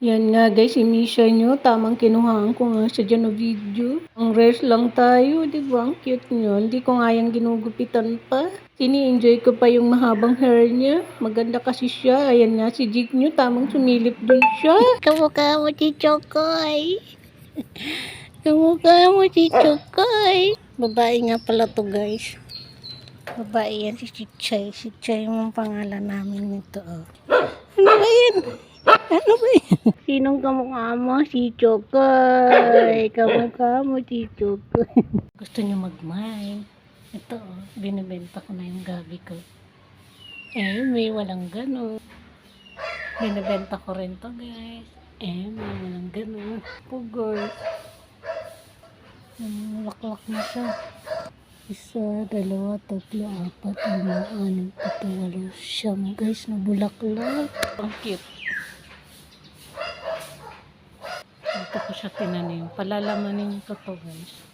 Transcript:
Yan nga guys, si Misha nyo, tamang kinuhaan ko nga siya dyan na video. Ang rest lang tayo, di ba? Ang cute nyo. Hindi ko nga yan ginugupitan pa. Sini-enjoy ko pa yung mahabang hair niya. Maganda kasi siya. Ayan nga, si Jig nyo, tamang sumilip dun siya. Kamukha mo si Chokoy. Kamukha mo si Chokoy. Babae nga pala to guys. Babae yan si Chichay. Chichay yung pangalan namin nito. Oh. Ano ba yan? Ano ba yan? Sinong kamukha mo? Si Chokoy. Kamukha mo si Chokoy. Gusto nyo mag-mine? Ito, binibenta ko na yung gabi ko. May walang gano'n. Binibenta ko rin to guys. May walang gano'n. Pugol. Laklak na siya. 1, 2, 3, 4, 5, 6, 7, 8, 9 guys, nabulaklak. Ang cute. Ito ko siya tinanim. Palalamanin ko to guys.